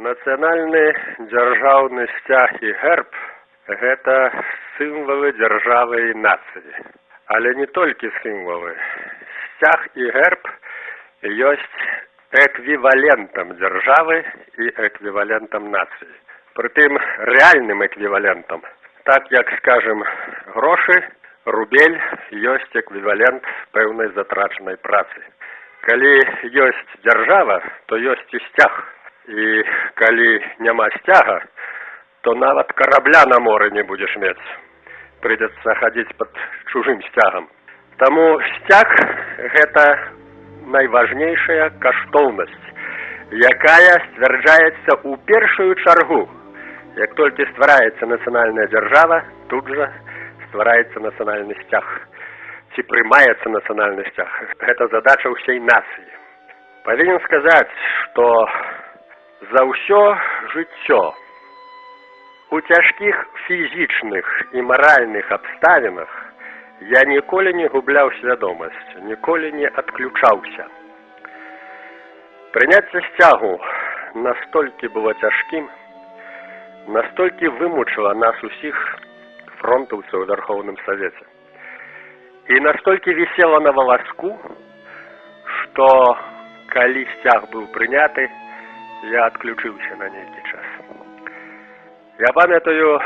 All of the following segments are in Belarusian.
Нацыянальны дзяржаўны сцяг і герб – гэта сімвалы дзяржавы і нацыі. Але не толькі сімвалы. Сцяг і герб ёсць эквівалентам дзяржавы і эквівалентам нацыі. Прытым рэальным эквівалентам. Так як, скажем, грошы, рубель ёсць эквівалент пэўнай затрачанай працы. Калі ёсць дзяржава, то ёсць і сцяг. І калі няма сцяга, то нават карабля на моры не будзеш мець. Прыйдзецца хадзіць пад чужым сцягам. Таму сцяг – гэта найважнейшая каштоўнасць, якая сцвярджаецца ў першую чаргу. Як толькі ствараецца нацыянальная дзяржава, тут жа ствараецца нацыянальны сцяг. Ці прымаецца нацыянальны сцяг. Гэта задача ўсей нацыі. Павінен сказаць, што за ўсё жыццё у цяжкіх фізічных і маральных абставінах я ніколі не губляў свядомасць, ніколі не адключаўся. Прыняцце сцягу настолькі было цяжкім, настолькі вымучыла нас усіх фронтаўцаў у Вярхоўным Савеце. І настолькі вісела на валаску, што калі сцяг быў прыняты, я адключыўся на нейкі час. Я памятаю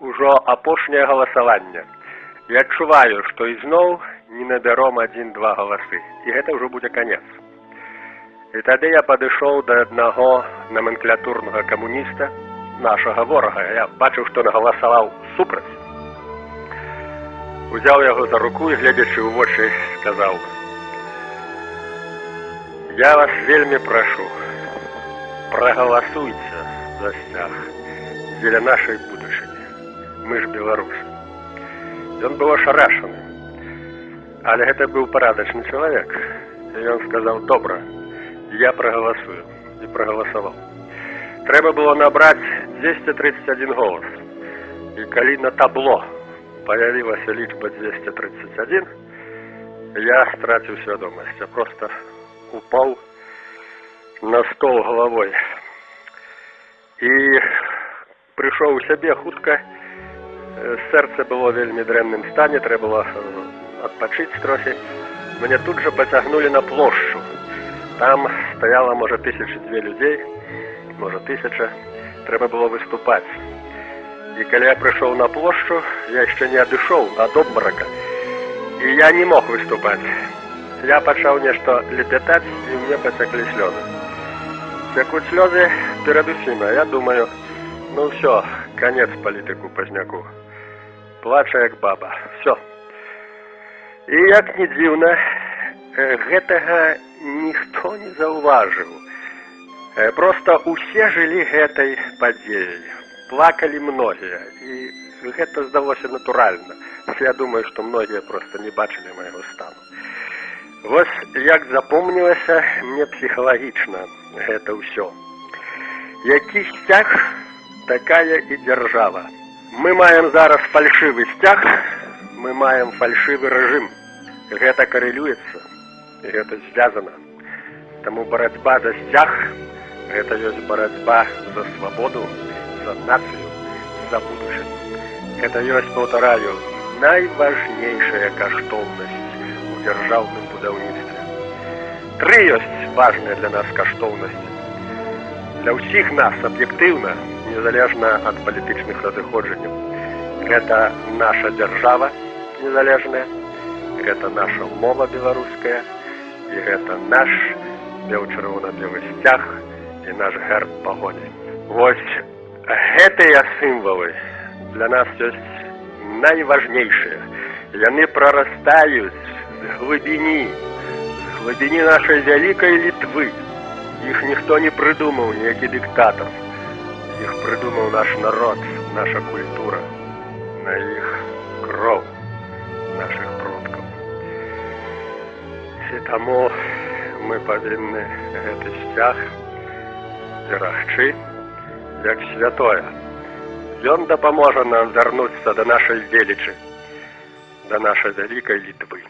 ўжо апошняе галасаванне. Я адчуваю, што ізноў не набяром 1-2 галасы. І гэта ўжо будзе канец. І тады я падышоў да аднаго номенклатурнага камуніста, нашага ворага. Я бачыў, што нагаласаваў супраць. Узяў яго за руку і, гледзячы ў вочы, сказаў: «Я вас вельмі прашу, прагаласуйце за сцяг дзеля нашай будучыні. Мы ж беларусы». Ён быў ашарашаны, але гэта быў парадачны чалавек. І ён сказаў: «Добра, я прагаласую». І прагаласаваў. Трэба было набраць 231 голас. І калі на табло паявілася лічба 231, я страціў свядомасць. Я проста упаў на стол головой. І прыйшоў у сябе хутка. Сэрца было вельмі дрэнным стане, трэба было адпачыць трохі. Мяне тут жа пацягнулі на плошчу. Там стаяла, можа, 1002 людзей, можа, 1000. Трэба было выступаць. І калі я прыйшоў на плошчу, я яшчэ не адышоў ад обмарака. І я не мог выступаць. Я пачаў нешта лепятаць, і мне пацяклі слёзы. Цякуць слёзы перад усім, а я думаю, ну ўсё, канец палітыку пазняку. Плача як баба. Всё. І як не дзіўна, гэтага ніхто не заўважыў. Проста усе жылі гэтай падзеяй. Плакалі многія. І гэта здалося натуральна. Я думаю, што многія проста не бачылі майго стану. Вось як запомнілася мне псіхалагічна гэта ўсё. Які сцяг, такая і дзяржава. Мы маем зараз фальшывы сцяг, мы маем фальшывы рэжым. Гэта карэлюецца, і гэта звязана. Таму барацьба за сцяг – гэта ёсць барацьба за свабоду, за нацыю, за будучыню. Гэта ёсць, паўтараю, найважнейшая каштоўнасць у дзяржаўным будаўніцтве. 3 ёсць важныя для нас каштоўнасці. Для ўсіх нас аб'ектыўна, незалежна ад палітычных разыходжанняў. Гэта наша дзяржава незалежная, гэта наша мова беларуская, і гэта наш бел-чырвона-белы сцяг і наш герб пагоні. Вось гэтыя сімвалы для нас ёсць найважнейшыя. Яны прарастаюць з глыбіні нашай вялікай Літвы. Іх ніхто не прыдумаў, ніякі дыктатар. Іх прыдумаў наш народ, наша культура, на іх кроў нашых продкаў. І таму мы павінны гэты сцяг берагчы як святое. Ён дапаможа нам вярнуцца да нашай велічы, да нашай вялікай Літвы.